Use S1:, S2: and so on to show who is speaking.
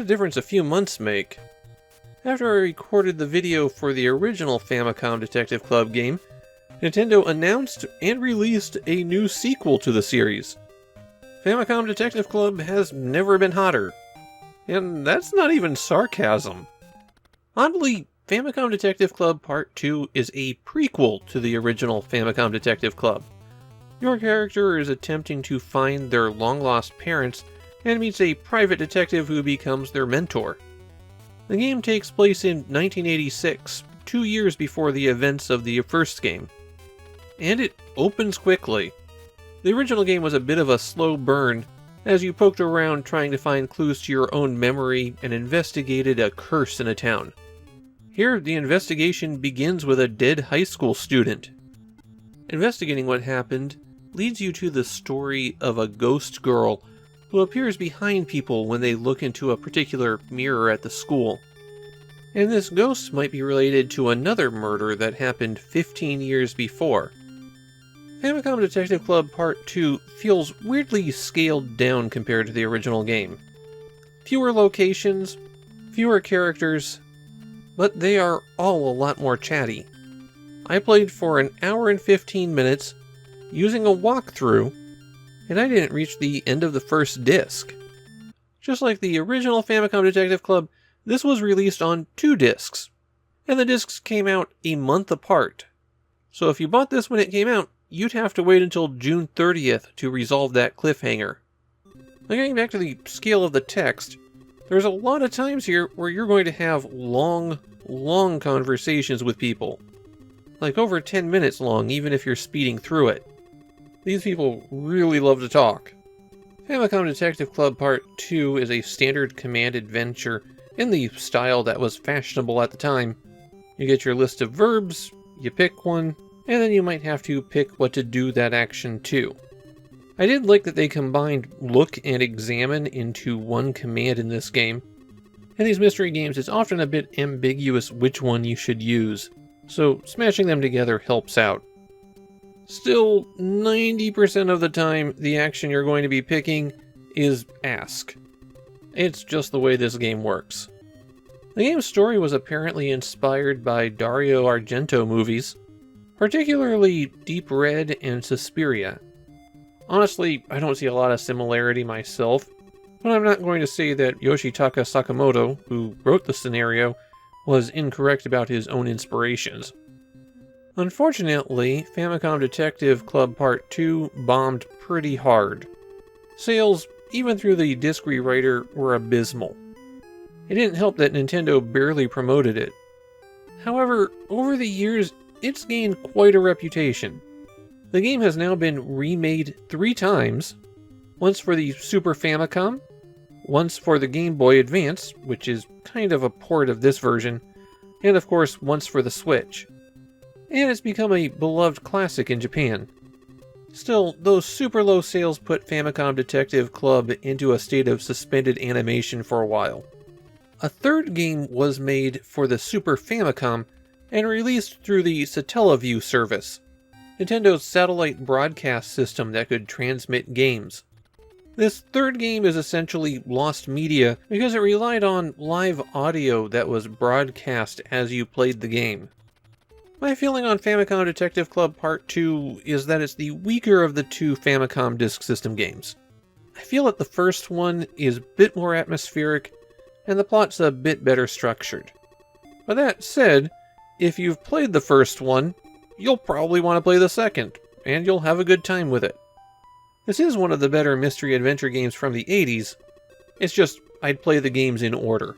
S1: What a difference a few months make. After I recorded the video for the original Famicom Detective Club game, Nintendo announced and released a new sequel to the series. Famicom Detective Club has never been hotter. And that's not even sarcasm. Oddly, Famicom Detective Club Part 2 is a prequel to the original Famicom Detective Club. Your character is attempting to find their long-lost parents and meets a private detective who becomes their mentor. The game takes place in 1986, 2 years before the events of the first game. And it opens quickly. The original game was a bit of a slow burn, as you poked around trying to find clues to your own memory and investigated a curse in a town. Here, the investigation begins with a dead high school student. Investigating what happened leads you to the story of a ghost girl who appears behind people when they look into a particular mirror at the school. And this ghost might be related to another murder that happened 15 years before. Famicom Detective Club Part 2 feels weirdly scaled down compared to the original game. Fewer locations, fewer characters, but they are all a lot more chatty. I played for an hour and 15 minutes, using a walkthrough, and I didn't reach the end of the first disc. Just like the original Famicom Detective Club, this was released on 2 discs, and the discs came out a month apart. So if you bought this when it came out, you'd have to wait until June 30th to resolve that cliffhanger. Now getting back to the scale of the text, there's a lot of times here where you're going to have long conversations with people. Like over 10 minutes long, even if you're speeding through it. These people really love to talk. Famicom Detective Club Part 2 is a standard command adventure in the style that was fashionable at the time. You get your list of verbs, you pick one, and then you might have to pick what to do that action to. I did like that they combined look and examine into one command in this game. In these mystery games, it's often a bit ambiguous which one you should use, so smashing them together helps out. Still, 90% of the time, the action you're going to be picking is ask. It's just the way this game works. The game's story was apparently inspired by Dario Argento movies, particularly Deep Red and Suspiria. Honestly, I don't see a lot of similarity myself, but I'm not going to say that Yoshitaka Sakamoto, who wrote the scenario, was incorrect about his own inspirations. Unfortunately, Famicom Detective Club Part 2 bombed pretty hard. Sales, even through the disc rewriter, were abysmal. It didn't help that Nintendo barely promoted it. However, over the years, it's gained quite a reputation. The game has now been remade 3 times, once for the Super Famicom, once for the Game Boy Advance, which is kind of a port of this version, and of course once for the Switch. And it's become a beloved classic in Japan. Still, those super low sales put Famicom Detective Club into a state of suspended animation for a while. A third game was made for the Super Famicom and released through the Satellaview service, Nintendo's satellite broadcast system that could transmit games. This third game is essentially lost media because it relied on live audio that was broadcast as you played the game. My feeling on Famicom Detective Club Part 2 is that it's the weaker of the 2 Famicom Disk System games. I feel that the first one is a bit more atmospheric, and the plot's a bit better structured. But that said, if you've played the first one, you'll probably want to play the second, and you'll have a good time with it. This is one of the better mystery adventure games from the 80s, it's just I'd play the games in order.